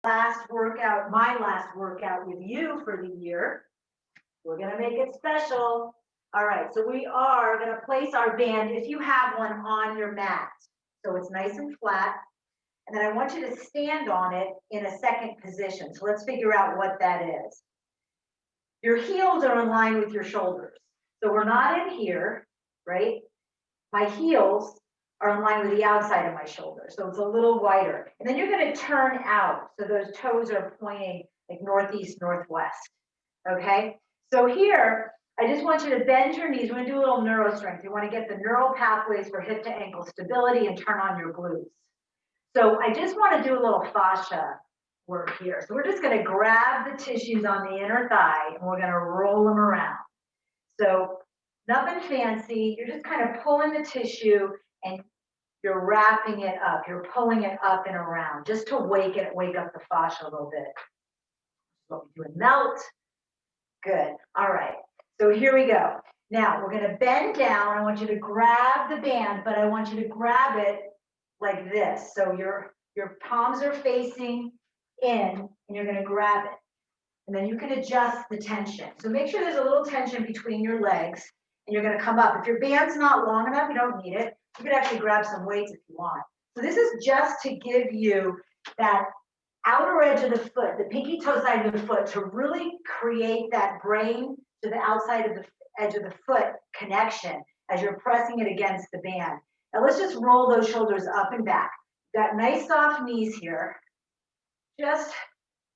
last workout, my last workout with you for the year. We're gonna make it special. All right, so we are gonna place our band, if you have one, on your mat. So it's nice and flat. And then I want you to stand on it in a second position. So let's figure out what that is. Your heels are in line with your shoulders. So we're not in here, right? My heels are in line with the outside of my shoulder. So it's a little wider. And then you're gonna turn out. So those toes are pointing like northeast, northwest, okay? So here, I just want you to bend your knees. We're gonna do a little neuro strength. You wanna get the neural pathways for hip to ankle stability and turn on your glutes. So I just wanna do a little fascia work here. So we're just gonna grab the tissues on the inner thigh and we're gonna roll them around. So nothing fancy, you're just kind of pulling the tissue and you're wrapping it up. You're pulling it up and around just to wake up the fascia a little bit. What we do in melt. Good. All right. So here we go. Now we're going to bend down. I want you to grab the band, but I want you to grab it like this. So your palms are facing in and you're going to grab it. And then you can adjust the tension. So make sure there's a little tension between your legs and you're going to come up. If your band's not long enough, you don't need it. You could actually grab some weights if you want. So this is just to give you that outer edge of the foot, the pinky toe side of the foot, to really create that brain to the outside of the edge of the foot connection as you're pressing it against the band. Now let's just roll those shoulders up and back. Got nice soft knees here. Just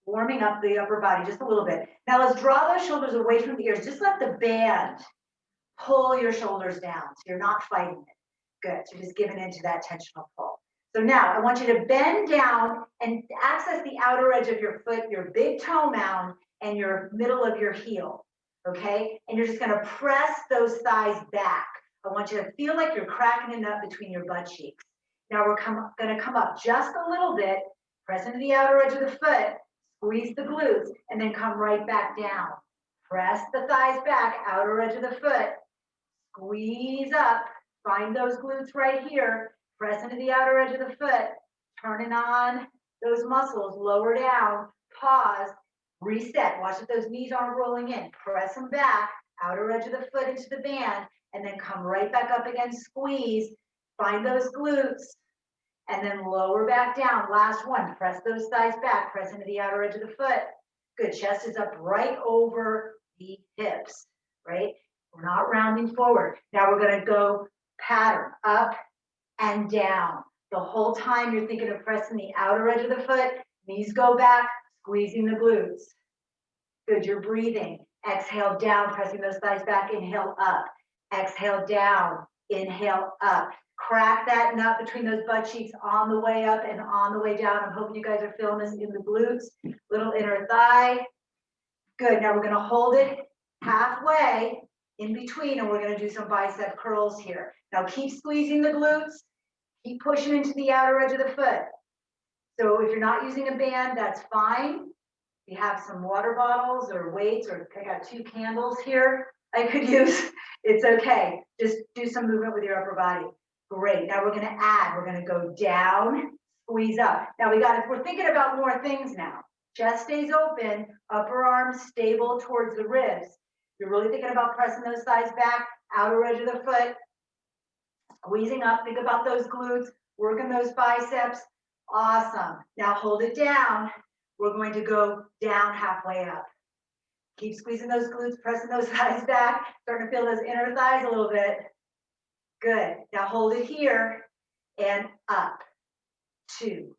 warming up the upper body just a little bit. Now let's draw those shoulders away from the ears. Just let the band pull your shoulders down so you're not fighting it. Good. So just giving into that tensional pull. So now I want you to bend down and access the outer edge of your foot, your big toe mound, and your middle of your heel. Okay? And you're just going to press those thighs back. I want you to feel like you're cracking a nut between your butt cheeks. Now we're going to come up just a little bit, press into the outer edge of the foot, squeeze the glutes, and then come right back down. Press the thighs back, outer edge of the foot, squeeze up, find those glutes right here, press into the outer edge of the foot, turning on those muscles, lower down, pause, reset. Watch that those knees aren't rolling in. Press them back, outer edge of the foot into the band, and then come right back up again, squeeze, find those glutes, and then lower back down. Last one, press those thighs back, press into the outer edge of the foot. Good, chest is up right over the hips, right? We're not rounding forward. Now we're gonna go pattern, up and down. The whole time you're thinking of pressing the outer edge of the foot, knees go back, squeezing the glutes. Good, you're breathing. Exhale down, pressing those thighs back, inhale up. Exhale down, inhale up. Crack that nut between those butt cheeks on the way up and on the way down. I'm hoping you guys are feeling this in the glutes, little inner thigh. Good, now we're gonna hold it halfway in between and we're gonna do some bicep curls here. Now keep squeezing the glutes, keep pushing into the outer edge of the foot. So if you're not using a band, that's fine. You have some water bottles or weights, or I got 2 candles here I could use. It's okay, just do some movement with your upper body. Great, now we're gonna add, we're gonna go down, squeeze up. Now we're thinking about more things now. Chest stays open, upper arms stable towards the ribs. You're really thinking about pressing those thighs back, outer edge of the foot, squeezing up, think about those glutes, working those biceps. Awesome, now hold it down. We're going to go down halfway up. Keep squeezing those glutes, pressing those thighs back, starting to feel those inner thighs a little bit. Good. Now hold it here and up. 2,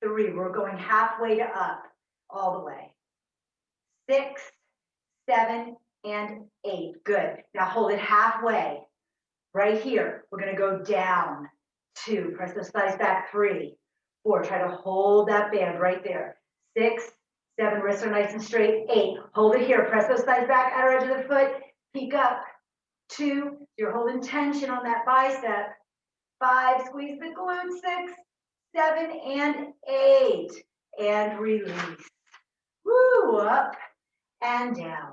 3. We're going halfway to up, all the way. 6, 7, and 8. Good. Now hold it halfway. Right here. We're going to go down. 2. Press those thighs back. 3, 4. Try to hold that band right there. 6, 7. Wrists are nice and straight. 8. Hold it here. Press those thighs back. Outer edge of the foot. Peek up. 2, you're holding tension on that bicep. 5, squeeze the glutes. 6, 7, and 8. And release. Woo, up and down.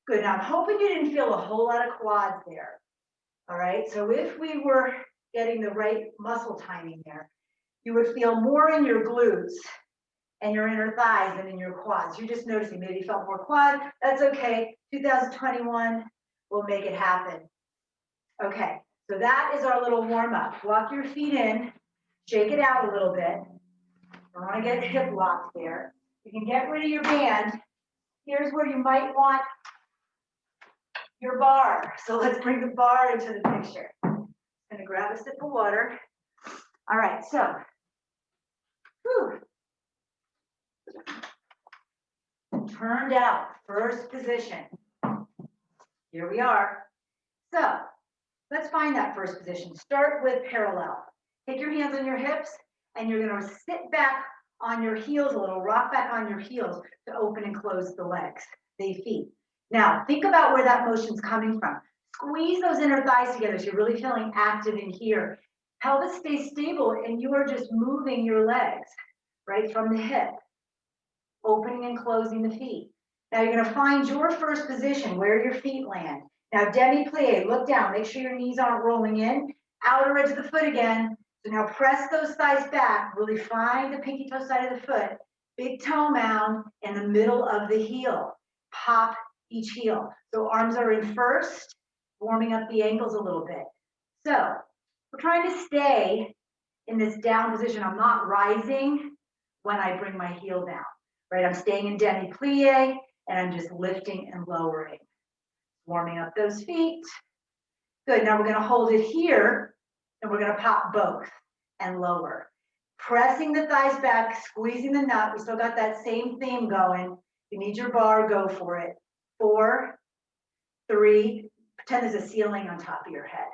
Good, now I'm hoping you didn't feel a whole lot of quads there. All right, so if we were getting the right muscle timing there, you would feel more in your glutes and your inner thighs and in your quads. You're just noticing, maybe you felt more quad, that's okay. 2021, we'll make it happen. Okay, so that is our little warm up. Walk your feet in, shake it out a little bit. Don't want to get hip locked there. You can get rid of your band. Here's where you might want your bar. So let's bring the bar into the picture. I'm gonna grab a sip of water. All right, so, whew. Turned out, first position. Here we are. So, let's find that first position. Start with parallel. Take your hands on your hips, and you're gonna sit back on your heels a little, rock back on your heels to open and close the legs, the feet. Now, think about where that motion's coming from. Squeeze those inner thighs together so you're really feeling active in here. Pelvis stays stable, and you are just moving your legs, right, from the hip, opening and closing the feet. Now, you're gonna find your first position, where your feet land. Now, demi-plie, look down, make sure your knees aren't rolling in. Outer edge of the foot again. So now press those thighs back, really find the pinky toe side of the foot, big toe mound in the middle of the heel. Pop each heel. So arms are in first, warming up the ankles a little bit. So we're trying to stay in this down position. I'm not rising when I bring my heel down, right? I'm staying in demi-plie and I'm just lifting and lowering. Warming up those feet. Good, now we're gonna hold it here and we're gonna pop both and lower. Pressing the thighs back, squeezing the nut. We still got that same theme going. If you need your bar, go for it. 4, 3, pretend there's a ceiling on top of your head.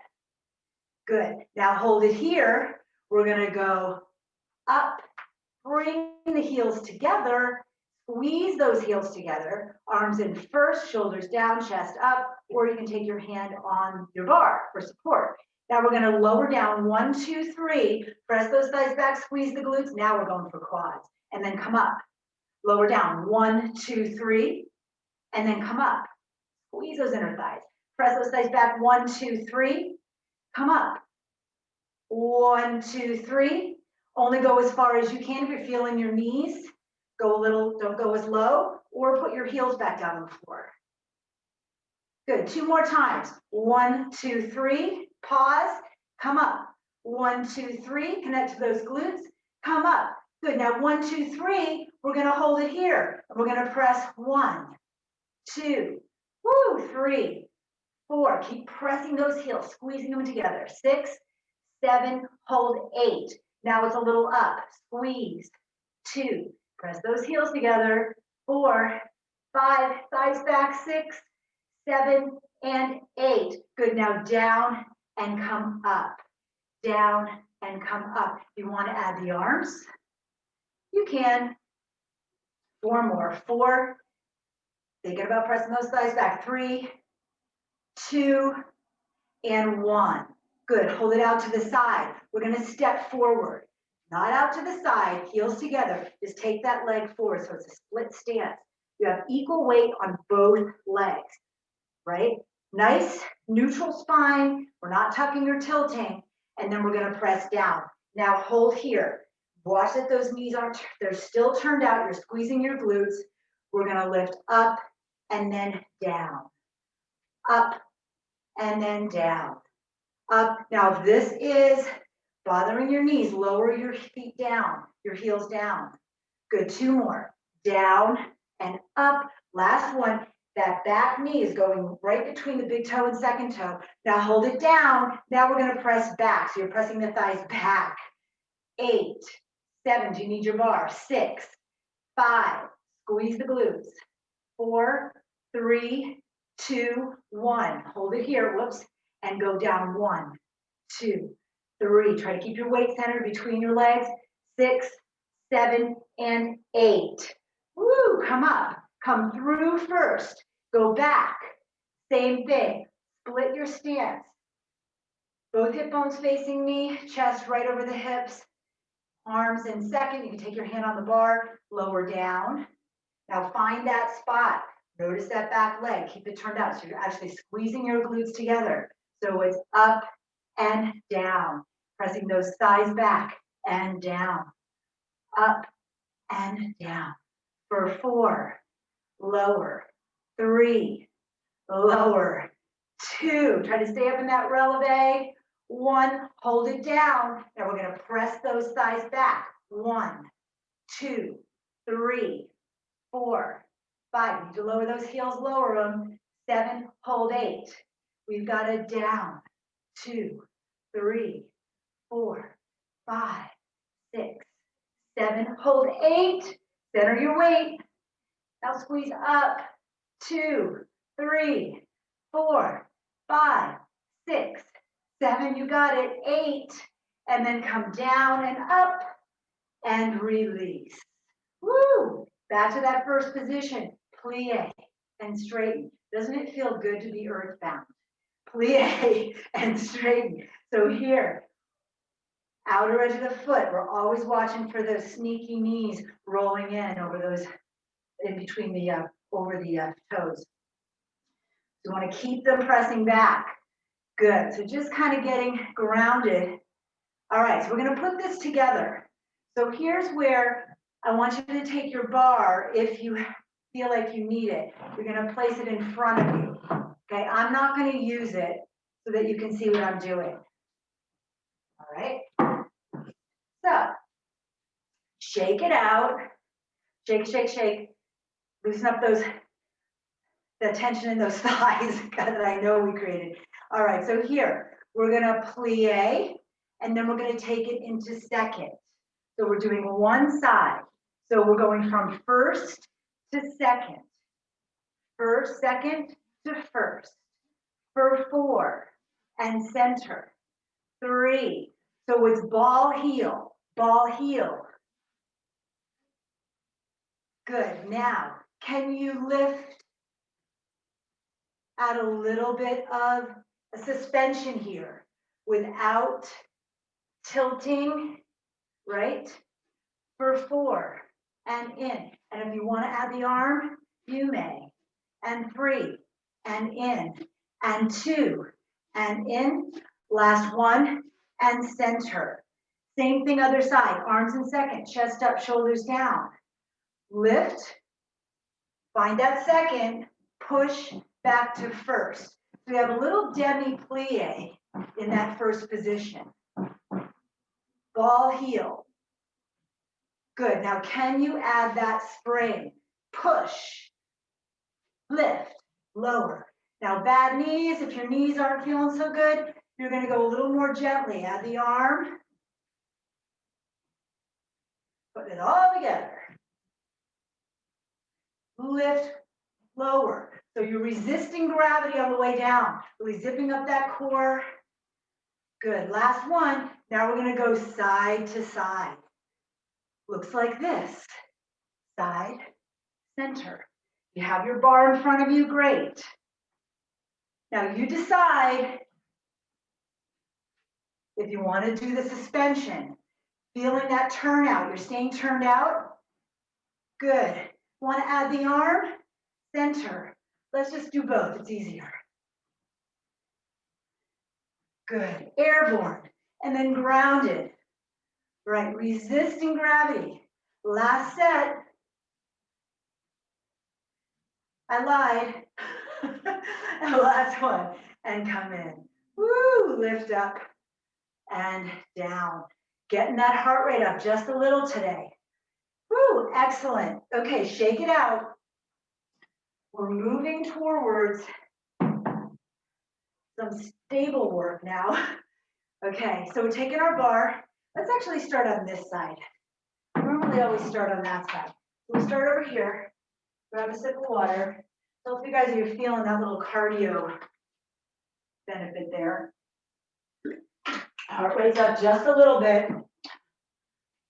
Good, now hold it here. We're gonna go up, bring the heels together, squeeze those heels together, arms in first, shoulders down, chest up, or you can take your hand on your bar for support. Now we're gonna lower down, 1, 2, 3, press those thighs back, squeeze the glutes. Now we're going for quads, and then come up. Lower down, 1, 2, 3, and then come up. Squeeze those inner thighs. Press those thighs back, 1, 2, 3, come up. 1, 2, 3. Only go as far as you can if you're feeling your knees. Go a little, don't go as low, or put your heels back down on the floor. Good, 2 more times. 1, 2, 3, pause, come up. 1, 2, 3, connect to those glutes, come up. Good, now 1, 2, 3, we're gonna hold it here. And we're gonna press 1, 2, 3, 4. Keep pressing those heels, squeezing them together. 6, 7, hold 8. Now it's a little up, squeeze, 2, press those heels together, 4, 5, thighs back, 6, 7, and 8. Good, now down and come up, down and come up. You want to add the arms? You can. 4 more, 4, thinking about pressing those thighs back, 3, 2, and 1. Good, hold it out to the side. We're gonna step forward, not out to the side, heels together. Just take that leg forward, so it's a split stance. You have equal weight on both legs, right? Nice, neutral spine. We're not tucking or tilting, and then we're gonna press down. Now hold here. Watch that those knees aren't, they're still turned out. You're squeezing your glutes. We're gonna lift up and then down. Up and then down. Up. Now, if this is bothering your knees, lower your feet down, your heels down. Good, 2 more. Down and up. Last one. That back knee is going right between the big toe and second toe. Now hold it down. Now we're gonna press back. So you're pressing the thighs back. 8, 7, do you need your bar? 6, 5, squeeze the glutes. 4, 3, 2, 1. Hold it here, whoops, and go down. 1, 2, 3. Try to keep your weight centered between your legs. 6, 7, and 8. Woo, come up. Come through first. Go back. Same thing. Split your stance. Both hip bones facing me, chest right over the hips. Arms in second. You can take your hand on the bar, lower down. Now find that spot. Notice that back leg. Keep it turned out. So you're actually squeezing your glutes together. So it's up and down. Pressing those thighs back and down. Up and down. For 4, lower. 3, lower. 2, try to stay up in that releve. 1, hold it down. Now we're gonna press those thighs back. 1, 2, 3, 4, 5. You need to lower those heels, lower them. 7, hold 8. We've got it down. 2, 3, 4, 5, 6, 7, hold 8. Center your weight. Now squeeze up. 2, 3, 4, 5, 6, 7. You got it. 8. And then come down and up and release. Woo! Back to that first position. Plie and straighten. Doesn't it feel good to be earthbound? Plie and straighten. So here, outer edge of the foot. We're always watching for those sneaky knees rolling in over those, in between the, over the toes. You want to keep them pressing back. Good. So just kind of getting grounded. All right, so we're going to put this together. So here's where I want you to take your bar if you feel like you need it. You're going to place it in front of you. Okay, I'm not going to use it so that you can see what I'm doing. All right. So shake it out. Shake, shake, shake. Loosen up those, the tension in those thighs that I know we created. All right, so here, we're gonna plie, and then we're gonna take it into second. So we're doing one side. So we're going from first to second. First, second to first. For 4, and center. 3, so it's ball heel, ball heel. Good, now, can you lift, add a little bit of a suspension here without tilting, right? For 4, and in. And if you want to add the arm, you may. And 3, and in. And 2, and in. Last 1, and center. Same thing other side, arms in second, chest up, shoulders down. Lift, find that second, push back to first. So we have a little demi-plie in that first position. Ball heel. Good, now can you add that spring? Push, lift, lower. Now bad knees, if your knees aren't feeling so good, you're gonna go a little more gently. Add the arm. Put it all together. Lift, lower. So you're resisting gravity on the way down. Really zipping up that core. Good, last one. Now we're gonna go side to side. Looks like this. Side, center. You have your bar in front of you, great. Now you decide if you want to do the suspension. Feeling that turnout, you're staying turned out? Good. Want to add the arm? Center. Let's just do both, it's easier. Good. Airborne. And then grounded. Right, resisting gravity. Last set. I lied. And last one. And come in. Woo, lift up and down. Getting that heart rate up just a little today. Woo, excellent. Okay, shake it out. We're moving towards some stable work now. Okay, so we're taking our bar. Let's actually start on this side. Normally I always start on that side. We'll start over here. Grab a sip of water. So if you guys are feeling that little cardio benefit there. Heart rate's up just a little bit.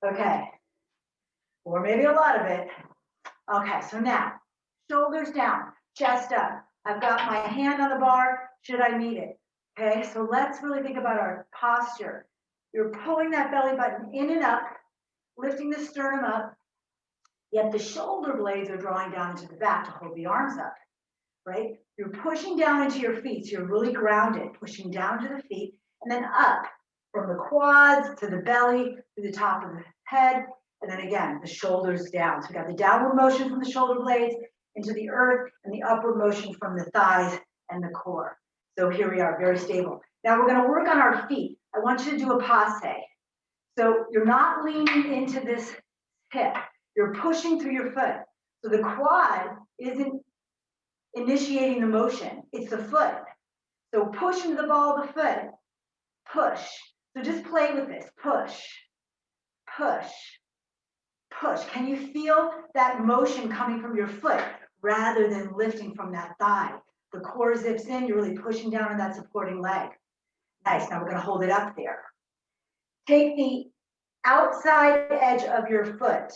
Okay. Or maybe a lot of it. Okay, so now, shoulders down, chest up. I've got my hand on the bar, should I need it? Okay, so let's really think about our posture. You're pulling that belly button in and up, lifting the sternum up, yet the shoulder blades are drawing down into the back to hold the arms up, right? You're pushing down into your feet, so you're really grounded, pushing down to the feet, and then up from the quads to the belly, to the top of the head, And then again, the shoulders down. So we got the downward motion from the shoulder blades into the earth and the upward motion from the thighs and the core. So here we are, very stable. Now we're gonna work on our feet. I want you to do a passe. So you're not leaning into this hip. You're pushing through your foot. So the quad isn't initiating the motion, it's the foot. So push into the ball of the foot, push. So just play with this, push, push, push. Can you feel that motion coming from your foot rather than lifting from that thigh? The core zips in, you're really pushing down on that supporting leg. Nice, now we're gonna hold it up there. Take the outside edge of your foot,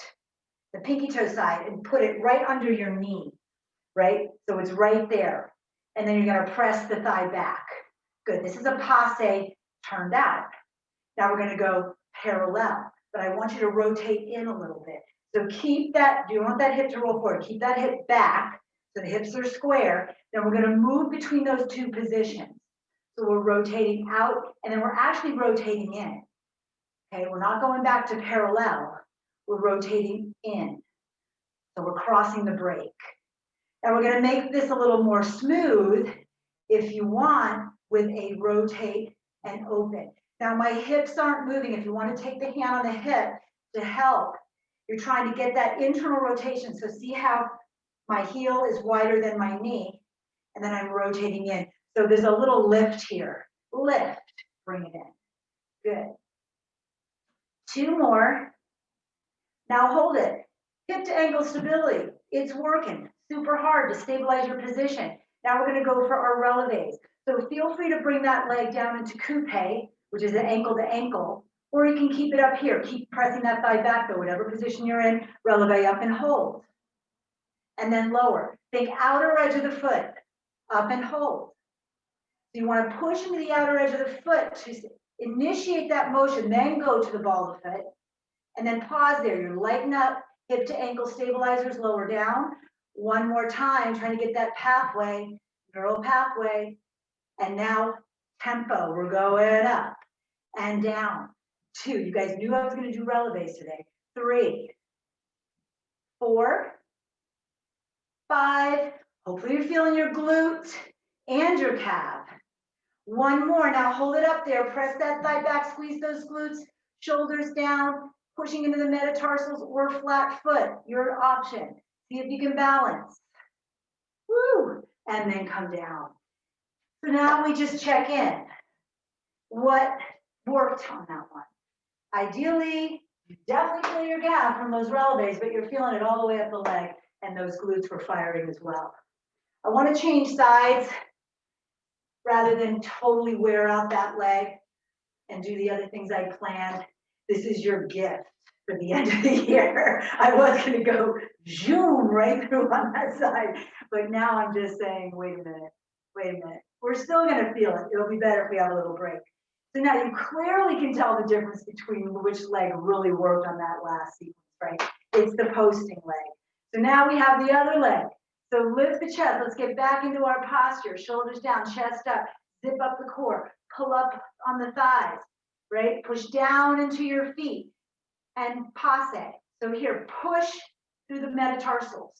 the pinky toe side, and put it right under your knee, right? So it's right there. And then you're gonna press the thigh back. Good, this is a passe turned out. Now we're gonna go parallel, but I want you to rotate in a little bit. So keep that, do you want that hip to roll forward? Keep that hip back, so the hips are square. Then we're gonna move between those two positions. So we're rotating out, and then we're actually rotating in. Okay, we're not going back to parallel, we're rotating in. So we're crossing the break. Now we're gonna make this a little more smooth, if you want, with a rotate and open. Now my hips aren't moving. If you want to take the hand on the hip to help, you're trying to get that internal rotation. So see how my heel is wider than my knee, and then I'm rotating in. So there's a little lift here. Lift, bring it in. Good. 2 more. Now hold it. Hip to ankle stability. It's working super hard to stabilize your position. Now we're going to go for our releves. So feel free to bring that leg down into coupe, which is an ankle to ankle, or you can keep it up here. Keep pressing that thigh back though, whatever position you're in, releve up and hold. And then lower. Think outer edge of the foot, up and hold. So you want to push into the outer edge of the foot to initiate that motion, then go to the ball of the foot, and then pause there. You're lighten up, hip to ankle stabilizers, lower down. One more time, trying to get that pathway, neural pathway. And now tempo, we're going up and down. 2, you guys knew I was going to do releves today. 3, 4, 5, hopefully you're feeling your glutes and your calf. 1 more, now hold it up there, press that thigh back, squeeze those glutes, shoulders down, pushing into the metatarsals or flat foot, your option. See if you can balance. Woo, and then come down. So now we just check in. What worked on that one? Ideally, you definitely feel your gap from those releves, but you're feeling it all the way up the leg, and those glutes were firing as well. I want to change sides rather than totally wear out that leg and do the other things I planned. This is your gift for the end of the year. I was going to go zoom right through on that side, but now I'm just saying, wait a minute. We're still going to feel it. It'll be better if we have a little break. So now you clearly can tell the difference between which leg really worked on that last sequence, right? It's the posting leg. So now we have the other leg. So lift the chest. Let's get back into our posture. Shoulders down, chest up, zip up the core, pull up on the thighs, right? Push down into your feet and passe. So here, push through the metatarsals.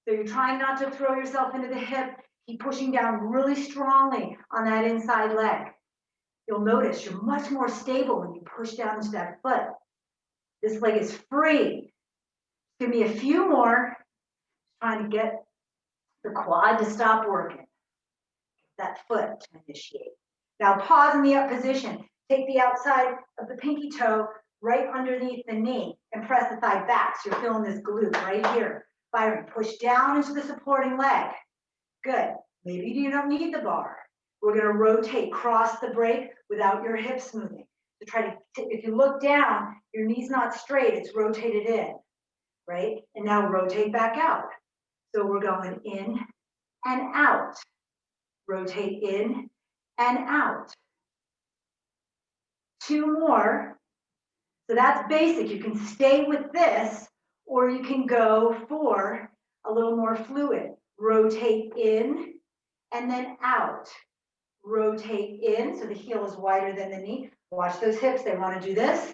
So you're trying not to throw yourself into the hip. Keep pushing down really strongly on that inside leg. You'll notice you're much more stable when you push down into that foot. This leg is free. Give me a few more. Trying to get the quad to stop working. That foot to initiate. Now pause in the up position. Take the outside of the pinky toe right underneath the knee and press the thigh back. So you're feeling this glute right here. Firing. Push down into the supporting leg. Good. Maybe you don't need the bar. We're going to rotate, cross the break without your hips moving. So try to, if you look down, your knee's not straight, it's rotated in, right? And now rotate back out. So we're going in and out. Rotate in and out. 2 more. So that's basic. You can stay with this, or you can go for a little more fluid. Rotate in and then out. Rotate in, so the heel is wider than the knee. Watch those hips, they want to do this.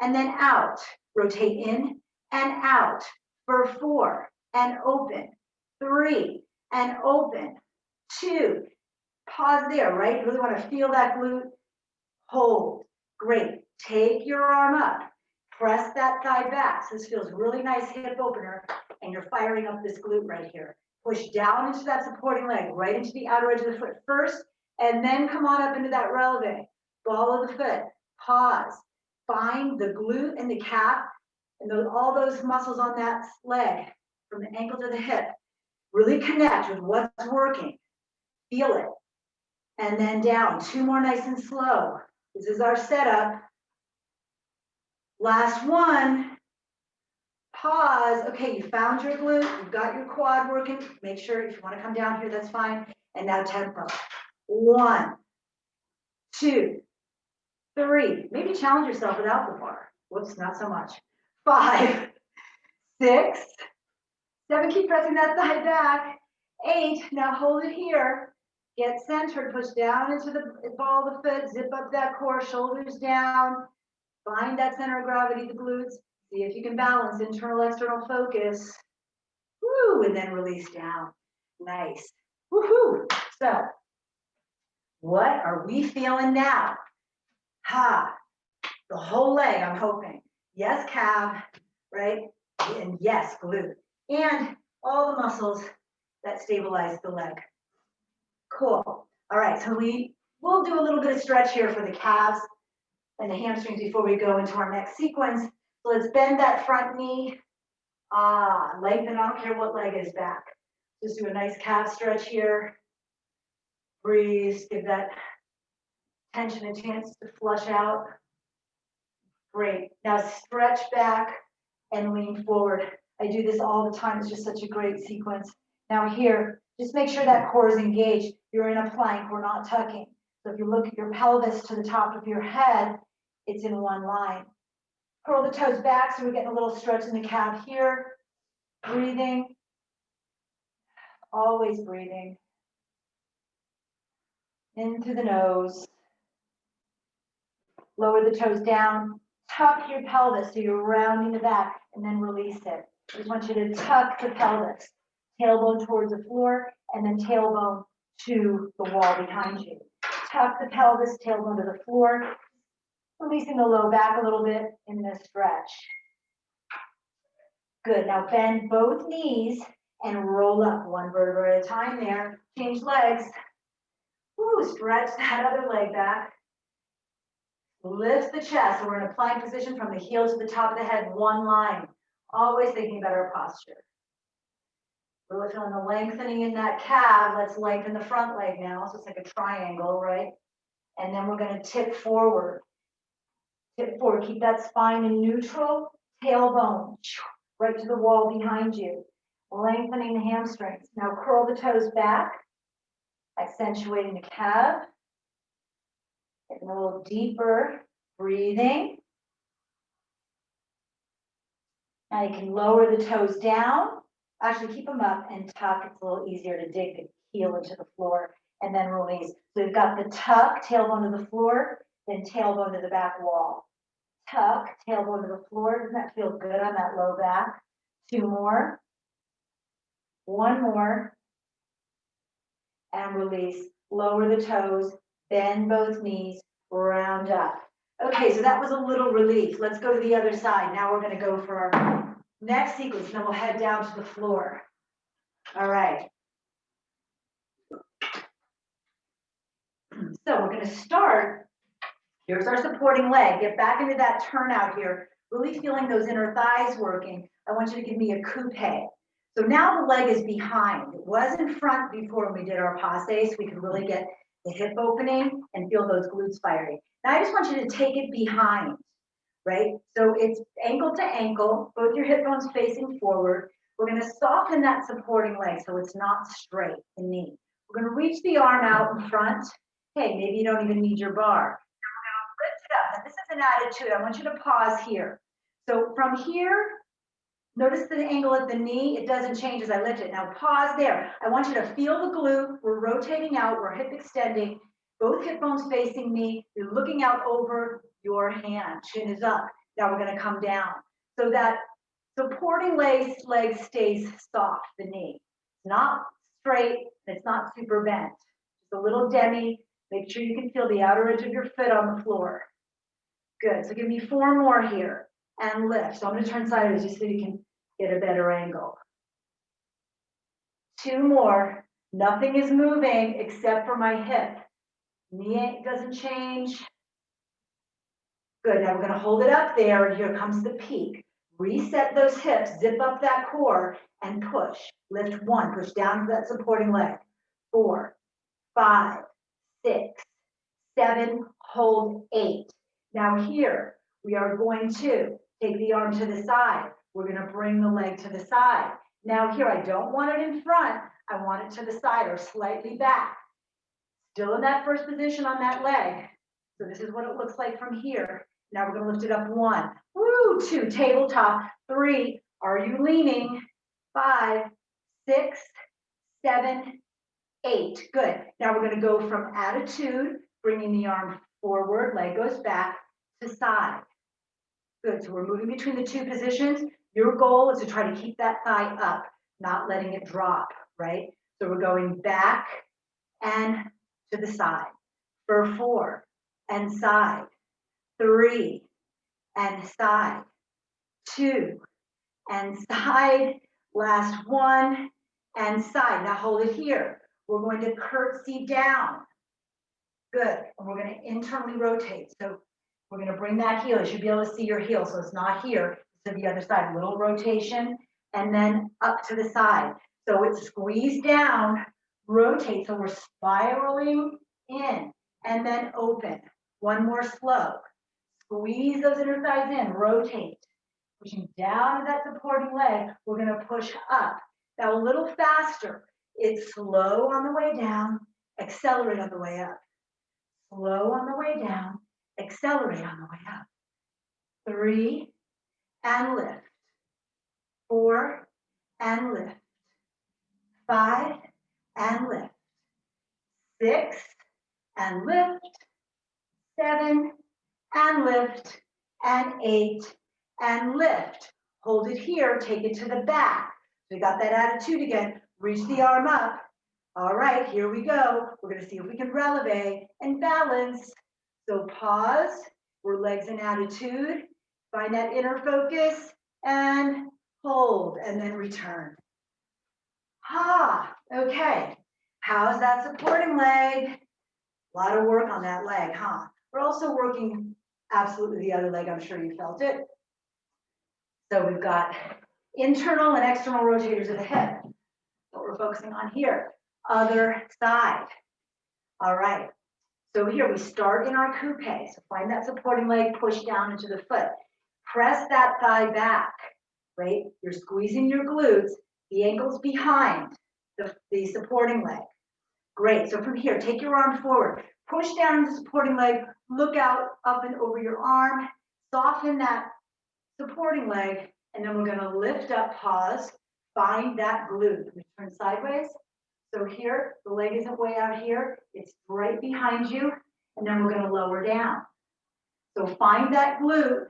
and then out. Rotate in and out for 4 and open, 3 and open, 2. Pause there, right? You really want to feel that glute. Hold. Great. Take your arm up. Press that thigh back. So this feels really nice hip opener, and you're firing up this glute right here. Push down into that supporting leg, right into the outer edge of the foot first, and then come on up into that releve. Ball of the foot. Pause. Find the glute and the calf, and all those muscles on that leg, from the ankle to the hip. Really connect with what's working. Feel it. And then down. 2 more nice and slow. This is our setup. Last one. Pause. Okay, you found your glute. You've got your quad working. Make sure if you want to come down here, that's fine. And now tempo. 1, 2, 3. Maybe challenge yourself without the bar. Whoops, not so much. 5, 6, 7. Keep pressing that thigh back. 8. Now hold it here. Get centered. Push down into the ball of the foot. Zip up that core. Shoulders down. Find that center of gravity, the glutes. See if you can balance internal, external focus. Woo, and then release down. Nice. Woohoo. So, what are we feeling now? Ha, the whole leg, I'm hoping. Yes, calf, right? And yes, glute. And all the muscles that stabilize the leg. Cool. All right, so we'll do a little bit of stretch here for the calves and the hamstrings before we go into our next sequence. So let's bend that front knee. Lengthen, I don't care what leg is back. Just do a nice calf stretch here. Breathe, give that tension a chance to flush out. Great. Now stretch back and lean forward. I do this all the time. It's just such a great sequence. Now here, just make sure that core is engaged. You're in a plank, we're not tucking. So if you look at your pelvis to the top of your head, it's in one line. Curl the toes back so we're getting a little stretch in the calf here. Breathing. Always breathing. In through the nose. Lower the toes down. Tuck your pelvis so you're rounding the back and then release it. I just want you to tuck the pelvis. Tailbone towards the floor and then tailbone to the wall behind you. Tuck the pelvis, tailbone to the floor. Releasing the low back a little bit in this stretch. Good, now bend both knees and roll up 1 vertebra at a time there. Change legs. Woo, stretch that other leg back. Lift the chest, so we're in a plank position from the heel to the top of the head, one line. Always thinking about our posture. Really feeling the lengthening in that calf. Let's lengthen the front leg now, so it's like a triangle, right? And then we're gonna tip forward. Tip forward, keep that spine in neutral, tailbone, right to the wall behind you. Lengthening the hamstrings. Now curl the toes back, accentuating the calf. Getting a little deeper, breathing. Now you can lower the toes down. Actually keep them up and tuck. It's a little easier to dig the heel into the floor and then release. So we've got the tuck, tailbone to the floor, then tailbone to the back wall. Tuck, tailbone to the floor. Doesn't that feel good on that low back? 2 more. 1 more. And release. Lower the toes, bend both knees, round up. Okay, so that was a little relief. Let's go to the other side. Now we're going to go for our next sequence, and then we'll head down to the floor. All right. So we're going to start. Here's our supporting leg. Get back into that turnout here. Really feeling those inner thighs working. I want you to give me a coupe. So now the leg is behind. It was in front before when we did our passe, so we could really get the hip opening and feel those glutes firing. Now I just want you to take it behind, right? So it's ankle to ankle, both your hip bones facing forward. We're going to soften that supporting leg so it's not straight, the knee. We're going to reach the arm out in front. Hey, maybe you don't even need your bar. Now we're going to lift it up. Now this is an attitude. I want you to pause here. So from here, notice the angle at the knee. It doesn't change as I lift it. Now pause there. I want you to feel the glute. We're rotating out. We're hip extending. Both hip bones facing me. You're looking out over your hand. Chin is up. Now we're gonna come down. So that supporting leg stays soft, the knee. It's not straight, it's not super bent. Just a little demi. Make sure you can feel the outer edge of your foot on the floor. Good, so give me 4 more here, and lift. So I'm gonna turn sideways just so you can get a better angle. 2 more, nothing is moving except for my hip. Knee doesn't change. Good, now we're gonna hold it up there, and here comes the peak. Reset those hips, zip up that core, and push. Lift 1, push down to that supporting leg. 4, 5, 6, 7, hold 8. Now here, we are going to take the arm to the side. We're gonna bring the leg to the side. Now here, I don't want it in front. I want it to the side or slightly back. Still in that first position on that leg. So this is what it looks like from here. Now we're gonna lift it up 1, woo, 2, tabletop, 3, are you leaning? 5, 6, 7, 8, good. Now we're gonna go from attitude, bringing the arm forward, leg goes back to side. Good, so we're moving between the 2 positions. Your goal is to try to keep that thigh up, not letting it drop, right? So we're going back and to the side for 4 and side, 3 and side, 2 and side, last 1 and side. Now hold it here. We're going to curtsy down. Good, and we're gonna internally rotate. So we're gonna bring that heel. You should be able to see your heel, so it's not here, it's to the other side. Little rotation, and then up to the side. So it's squeeze down, rotate, so we're spiraling in, and then open. 1 more slow. Squeeze those inner thighs in, rotate. Pushing down to that supporting leg, we're gonna push up. Now a little faster. It's slow on the way down, accelerate on the way up. Slow on the way down, accelerate on the way up. 3 and lift. 4 and lift. 5 and lift. 6 and lift. 7 and lift. And 8 and lift. Hold it here, take it to the back. So we got that attitude again. Reach the arm up. All right, here we go. We're gonna see if we can releve and balance. So pause, we're legs in attitude. Find that inner focus and hold, and then return. Okay. How's that supporting leg? A lot of work on that leg, huh? We're also working absolutely the other leg. I'm sure you felt it. So we've got internal and external rotators of the hip. What we're focusing on here. Other side. All right. So here we start in our coupe. So find that supporting leg, push down into the foot. Press that thigh back, right? You're squeezing your glutes, the ankle's behind the supporting leg. Great, so from here, take your arm forward, push down the supporting leg, look out up and over your arm, soften that supporting leg, and then we're gonna lift up, pause, find that glute. We turn sideways. So here, the leg isn't way out here, it's right behind you, and then we're gonna lower down. So find that glute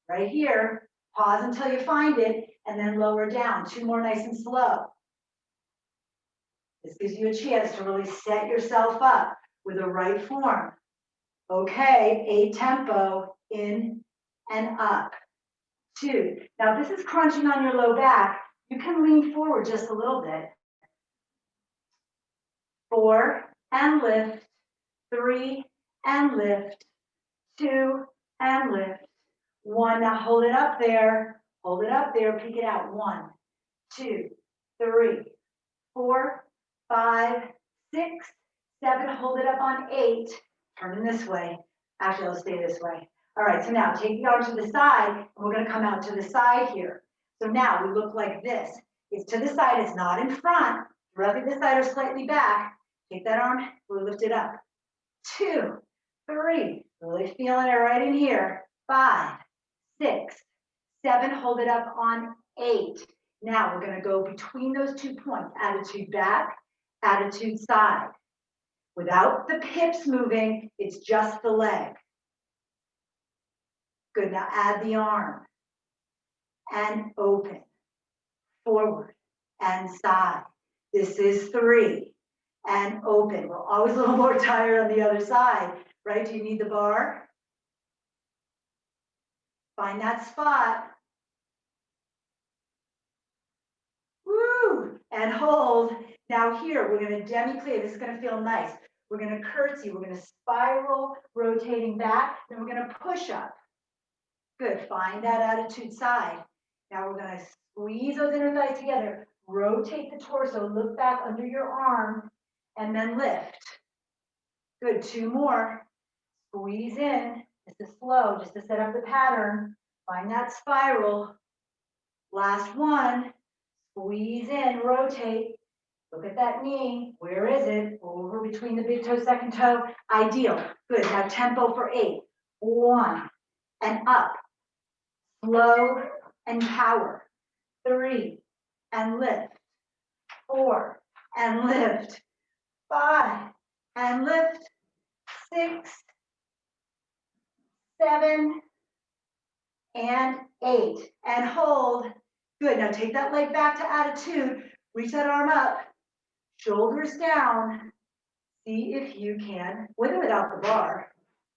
right here, pause until you find it, and then lower down. 2 more nice and slow. This gives you a chance to really set yourself up with the right form. Okay, a tempo, in and up. 2. Now this is crunching on your low back. You can lean forward just a little bit. 4 and lift. 3 and lift. 2 and lift. 1, now hold it up there, peek it out. 1, 2, 3, 4, 5, 6, 7, hold it up on 8, turning this way. Actually, I'll stay this way. All right, so now take the arm to the side, and we're gonna come out to the side here. So now we look like this. It's to the side, it's not in front, rubbing the side or slightly back. Take that arm, we'll lift it up. 2, 3, really feeling it right in here. 5, 6, 7, hold it up on 8. Now we're gonna go between those 2 points, attitude back, attitude side. Without the hips moving, it's just the leg. Good, now add the arm. And open, forward, and side. This is 3. And open. We're always a little more tired on the other side, right? Do you need the bar? Find that spot. Woo! And hold. Now here, we're gonna demi-plie. This is gonna feel nice. We're gonna curtsy. We're gonna spiral, rotating back. Then we're gonna push up. Good, find that attitude side. Now we're gonna squeeze those inner thighs together. Rotate the torso, look back under your arm, and then lift. Good, 2 more. Squeeze in. This is slow, just to set up the pattern. Find that spiral. Last one. Squeeze in, rotate. Look at that knee. Where is it? Over between the big toe, second toe. Ideal. Good. Now tempo for 8. 1 and up. Slow and power. 3 and lift. 4 and lift. 5 and lift. 6, 7, and 8. And hold. Good. Now take that leg back to attitude. Reach that arm up. Shoulders down. See if you can, with or without the bar,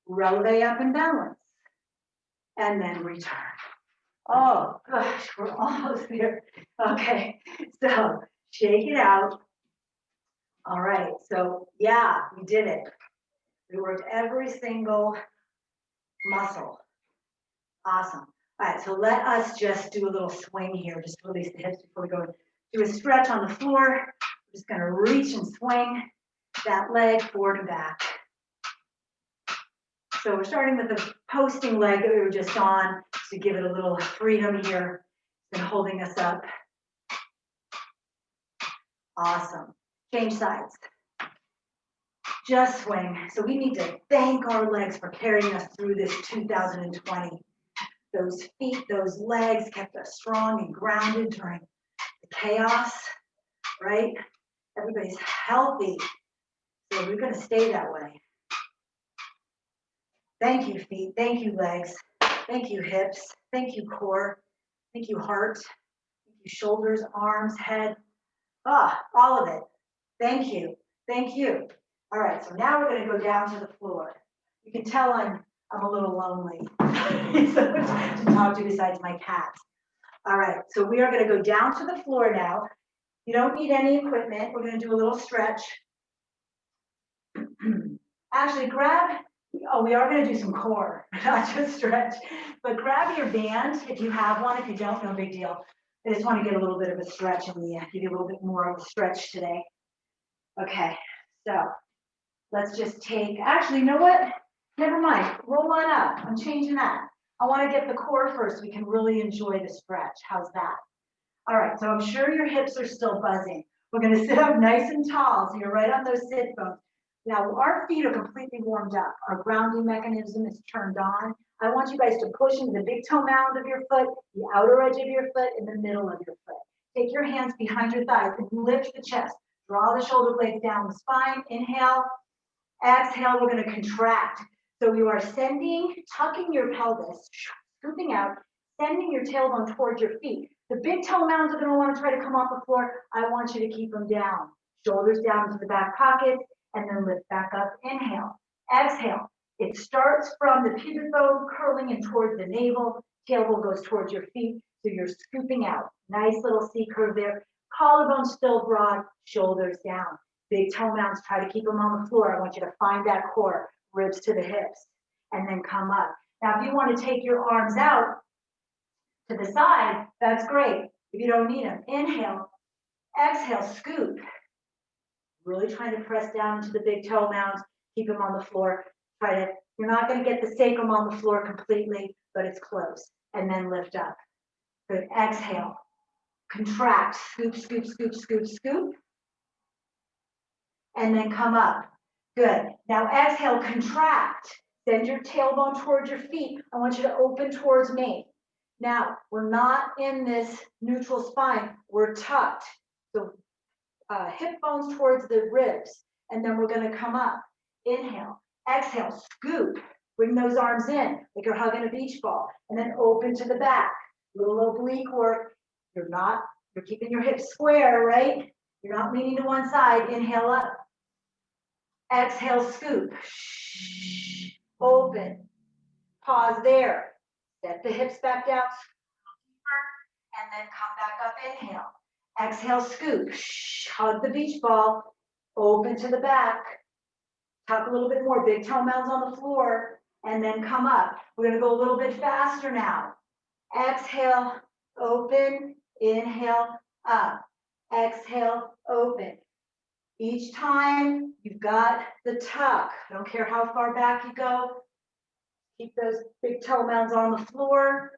releve up and balance. And then return. Oh, gosh, we're almost there. Okay, so shake it out. All right, so yeah, we did it. We worked every single muscle. Awesome. All right, so let us just do a little swing here, just to release the hips before we go do a stretch on the floor. We're just gonna reach and swing that leg forward and back. So we're starting with the posting leg that we were just on to give it a little freedom here. It's been holding us up. Awesome. Change sides. Just swing. So we need to thank our legs for carrying us through this 2020. Those feet, those legs kept us strong and grounded during the chaos, right? Everybody's healthy. So we're going to stay that way. Thank you, feet. Thank you, legs. Thank you, hips. Thank you, core. Thank you, heart. Thank you, shoulders, arms, head. All of it. Thank you. Thank you. All right, so now we're going to go down to the floor. You can tell I'm a little lonely so to talk to besides my cat. All right, so we are going to go down to the floor now. You don't need any equipment. We're going to do a little stretch. Actually, we are going to do some core, not just stretch, but grab your band if you have one. If you don't, no big deal. I just want to get a little bit of a stretch in the, give you a little bit more of a stretch today. Okay, so let's just take, actually, you know what? Never mind, roll on up. I'm changing that. I want to get the core first so we can really enjoy the stretch. How's that? All right, so I'm sure your hips are still buzzing. We're going to sit up nice and tall, so you're right on those sit bones. Now, our feet are completely warmed up. Our grounding mechanism is turned on. I want you guys to push into the big toe mound of your foot, the outer edge of your foot, and the middle of your foot. Take your hands behind your thighs and lift the chest. Draw the shoulder blades down the spine. Inhale. Exhale, we're going to contract. So you are tucking your pelvis, scooping out, sending your tailbone towards your feet. The big toe mounds are going to want to try to come off the floor. I want you to keep them down. Shoulders down into the back pocket, and then lift back up. Inhale. Exhale. It starts from the pubic bone curling in towards the navel. Tailbone goes towards your feet. So you're scooping out. Nice little C curve there. Collarbone still broad, shoulders down. Big toe mounds, try to keep them on the floor. I want you to find that core, ribs to the hips, and then come up. Now, if you want to take your arms out to the side, that's great. If you don't need them, inhale, exhale, scoop. Really trying to press down into the big toe mounds, keep them on the floor. You're not going to get the sacrum on the floor completely, but it's close. And then lift up. Good, exhale, contract, scoop, scoop, scoop, scoop, scoop. And then come up. Good. Now exhale, contract. Send your tailbone towards your feet. I want you to open towards me. Now, we're not in this neutral spine. We're tucked. So hip bones towards the ribs. And then we're going to come up. Inhale. Exhale. Scoop Bring those arms in, like you're hugging a beach ball, and then open to the back. Little oblique work. You're keeping your hips square, right? You're not leaning to one side. Inhale up. Exhale, scoop. Open. Pause there. Set the hips back down, and then come back up. Inhale. Exhale, scoop. Hug the beach ball. Open to the back. Tuck a little bit more. Big toe mounds on the floor. And then come up. We're going to go a little bit faster now. Exhale, open. Inhale, up. Exhale, open. Each time you've got the tuck. I don't care how far back you go. Keep those big toe mounds on the floor.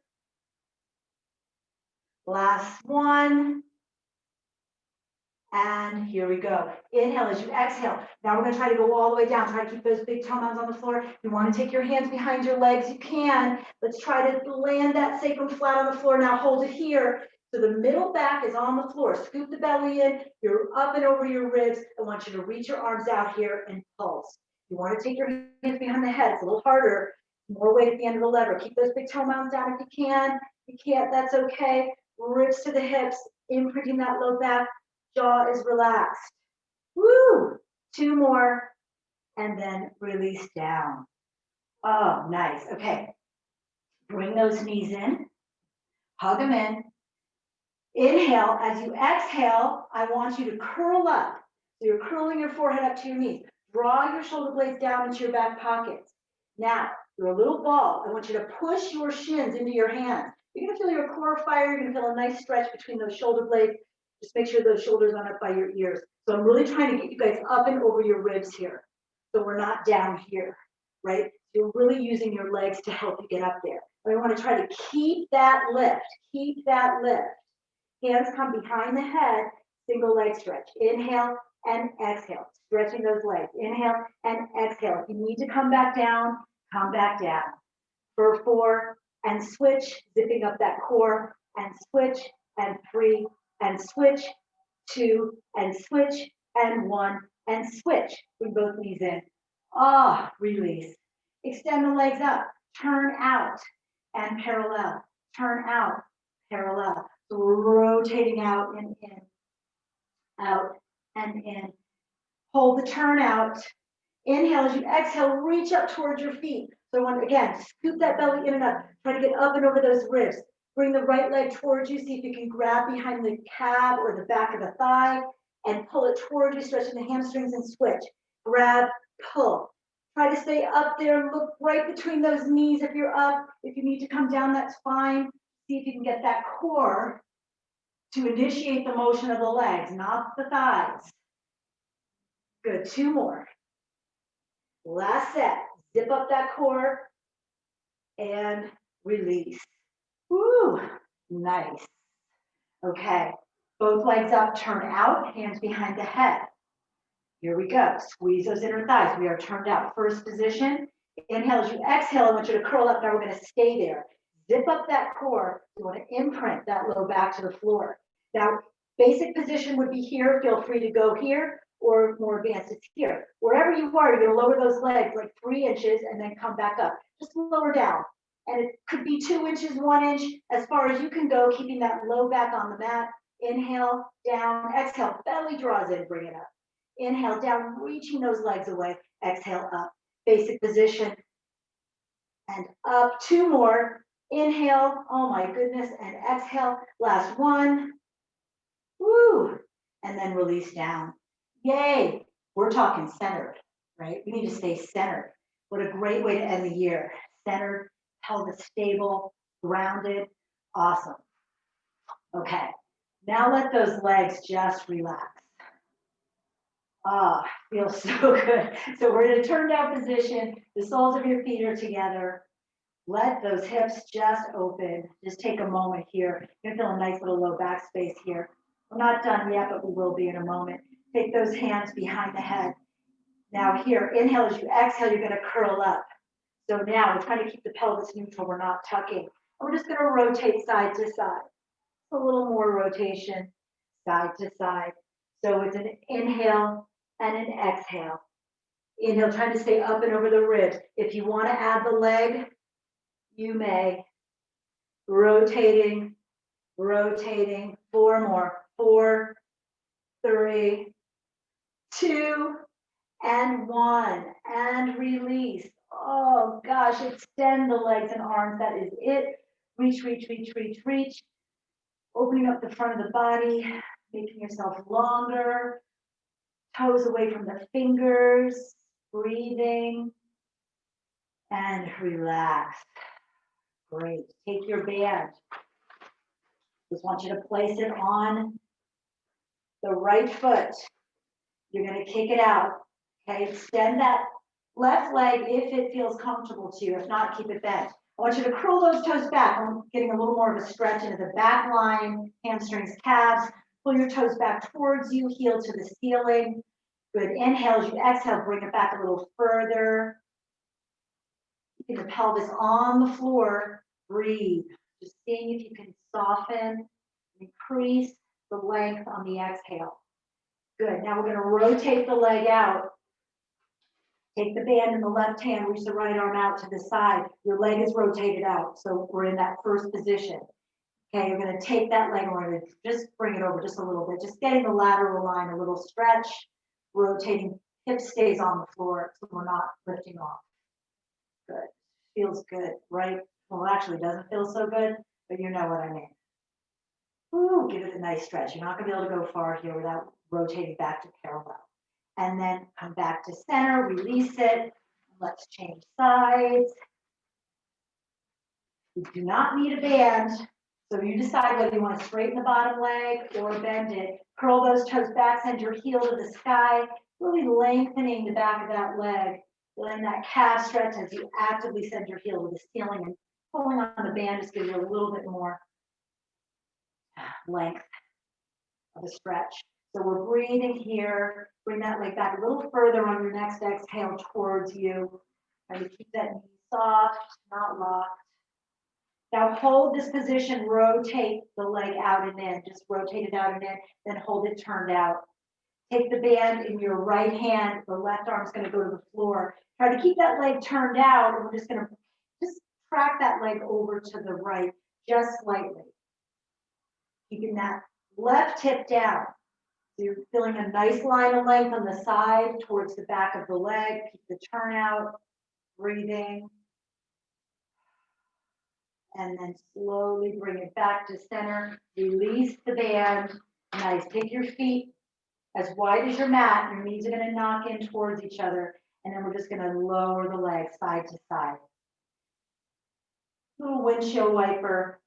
Last one. And here we go. Inhale as you exhale. Now we're going to try to go all the way down. Try to keep those big toe mounds on the floor. If you want to take your hands behind your legs, you can. Let's try to land that sacrum flat on the floor. Now hold it here. So the middle back is on the floor. Scoop the belly in. You're up and over your ribs. I want you to reach your arms out here and pulse. You want to take your hands behind the head. It's a little harder. More weight at the end of the lever. Keep those big toe mounds down if you can. If you can't, that's okay. Ribs to the hips, imprinting that low back. Jaw is relaxed. Woo! 2 more, and then release down. Oh, nice. Okay. Bring those knees in. Hug them in. Inhale. As you exhale, I want you to curl up. So you're curling your forehead up to your knees. Draw your shoulder blades down into your back pockets. Now, you're a little ball. I want you to push your shins into your hands. You're going to feel your core fire. You're going to feel a nice stretch between those shoulder blades. Just make sure those shoulders aren't up by your ears. So I'm really trying to get you guys up and over your ribs here. So we're not down here, right? You're really using your legs to help you get up there. And I want to try to keep that lift. Keep that lift. Hands come behind the head, single leg stretch. Inhale and exhale. Stretching those legs. Inhale and exhale. If you need to come back down, come back down. For 4 and switch, zipping up that core and switch and 3 and switch, 2 and switch, and 1 and switch. Bring both knees in. Release. Extend the legs up. Turn out and parallel. Turn out, parallel. So we're rotating out and in, out and in. Hold the turn out. Inhale as you exhale, reach up towards your feet. So I want, again, scoop that belly in and up. Try to get up and over those ribs. Bring the right leg towards you. See if you can grab behind the calf or the back of the thigh and pull it towards you, stretching the hamstrings and switch. Grab, pull. Try to stay up there. Look right between those knees if you're up. If you need to come down, that's fine. See if you can get that core to initiate the motion of the legs, not the thighs. Good, 2 more. Last set. Zip up that core and release. Woo, nice. Okay, both legs up, turn out, hands behind the head. Here we go. Squeeze those inner thighs. We are turned out. First position. Inhale as you exhale. I want you to curl up. Now we're going to stay there. Zip up that core. You want to imprint that low back to the floor. Now, basic position would be here. Feel free to go here, or more advanced, it's here. Wherever you are, you're going to lower those legs like 3 inches and then come back up. Just lower down. And it could be 2 inches, 1 inch, as far as you can go, keeping that low back on the mat. Inhale, down, exhale, belly draws in, bring it up. Inhale, down, reaching those legs away. Exhale, up. Basic position. And up, 2 more. Inhale, oh my goodness, and exhale. Last one. Woo! And then release down. Yay! We're talking centered, right? We need to stay centered. What a great way to end the year. Centered, pelvis stable, grounded. Awesome. Okay, now let those legs just relax. Feels so good. So we're in a turn down position. The soles of your feet are together. Let those hips just open. Just take a moment here. You're gonna feel a nice little low back space here. We're not done yet, but we will be in a moment. Take those hands behind the head. Now here, inhale as you exhale, you're gonna curl up. So now we're trying to keep the pelvis neutral. We're not tucking. And we're just gonna rotate side to side. A little more rotation, side to side. So it's an inhale and an exhale. Inhale, trying to stay up and over the ribs. If you want to add the leg, you may. Rotating, rotating. 4 more. 4, 3, 2, and 1. And release. Oh gosh, extend the legs and arms. That is it. Reach, reach, reach, reach, reach. Opening up the front of the body, making yourself longer. Toes away from the fingers. Breathing. And relax. Great. Take your band. Just want you to place it on the right foot. You're going to kick it out. Okay, extend that left leg if it feels comfortable to you. If not, keep it bent. I want you to curl those toes back. I'm getting a little more of a stretch into the back line, hamstrings, calves. Pull your toes back towards you, heel to the ceiling. Good. Inhale as you exhale, bring it back a little further. Keep the pelvis on the floor. Breathe. Just seeing if you can soften, increase the length on the exhale. Good. Now we're going to rotate the leg out. Take the band in the left hand, reach the right arm out to the side. Your leg is rotated out. So we're in that first position. Okay, you're going to take that leg and we're going to just bring it over just a little bit. Just getting the lateral line, a little stretch, rotating. Hip stays on the floor so we're not lifting off. Good. Feels good, right? Well, it actually doesn't feel so good, but you know what I mean. Ooh, give it a nice stretch. You're not going to be able to go far here without rotating back to parallel. And then come back to center, release it. Let's change sides. You do not need a band, so you decide whether you want to straighten the bottom leg or bend it. Curl those toes back, send your heel to the sky, really lengthening the back of that leg. Letting that calf stretch as you actively send your heel to the ceiling, and pulling on the band just gives you a little bit more length of a stretch. So we're breathing here. Bring that leg back a little further on your next exhale towards you. Try to keep that knee soft, not locked. Now hold this position, rotate the leg out and in. Just rotate it out and in, then hold it turned out. Take the band in your right hand. The left arm's going to go to the floor. Try to keep that leg turned out, and we're just going to just track that leg over to the right, just slightly. Keeping that left hip down. So you're feeling a nice line of length on the side towards the back of the leg. Keep the turn out, breathing. And then slowly bring it back to center. Release the band. Nice. Take your feet as wide as your mat. Your knees are going to knock in towards each other. And then we're just going to lower the legs side to side. Little windshield wiper.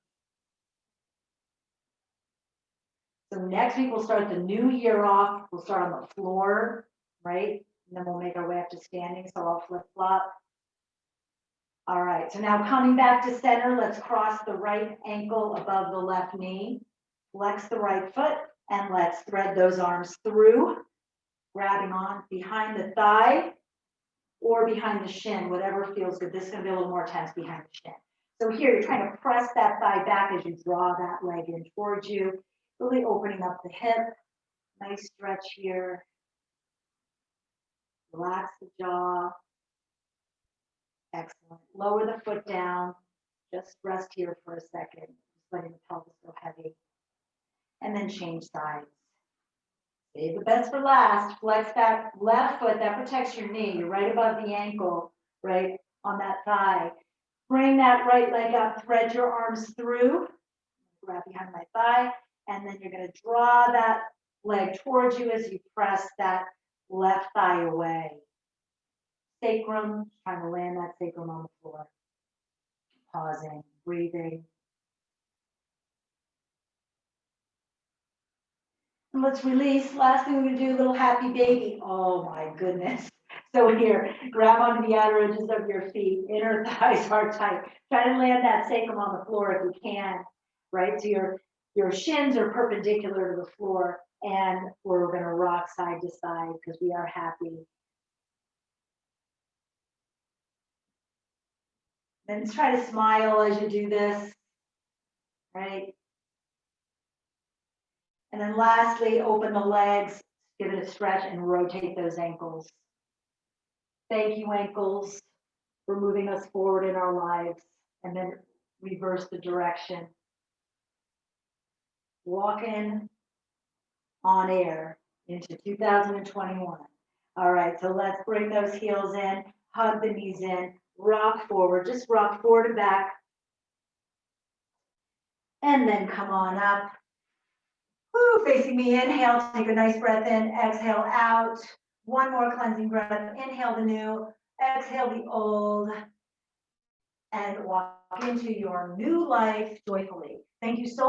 So next week we'll start the new year off. We'll start on the floor, right? And then we'll make our way up to standing. So I'll flip flop. All right, so now coming back to center, let's cross the right ankle above the left knee. Flex the right foot, and let's thread those arms through, grabbing on behind the thigh or behind the shin, whatever feels good. This is going to be a little more tense behind the shin. So here, you're trying to press that thigh back as you draw that leg in towards you, really opening up the hip. Nice stretch here. Relax the jaw. Excellent. Lower the foot down. Just rest here for a second. Just letting the pelvis go heavy. And then change sides. Save the best for last. Flex that left foot. That protects your knee. You're right above the ankle, right on that thigh. Bring that right leg up. Thread your arms through. Grab behind my thigh. And then you're going to draw that leg towards you as you press that left thigh away. Sacrum, trying to land that sacrum on the floor. Pausing, breathing. And let's release. Last thing we're going to do, a little happy baby. Oh my goodness. So here, grab onto the outer edges of your feet. Inner thighs are tight. Try to land that sacrum on the floor if you can, right? So your shins are perpendicular to the floor, and we're going to rock side to side because we are happy. Then try to smile as you do this, right? And then lastly, open the legs, give it a stretch and rotate those ankles. Thank you, ankles, for moving us forward in our lives, and then reverse the direction. Walking on air into 2021. All right, so let's bring those heels in, hug the knees in, rock forward, just rock forward and back. And then come on up. Woo, facing me, inhale, take a nice breath in, exhale out. One more cleansing breath, inhale the new, exhale the old, and walk into your new life joyfully. Thank you so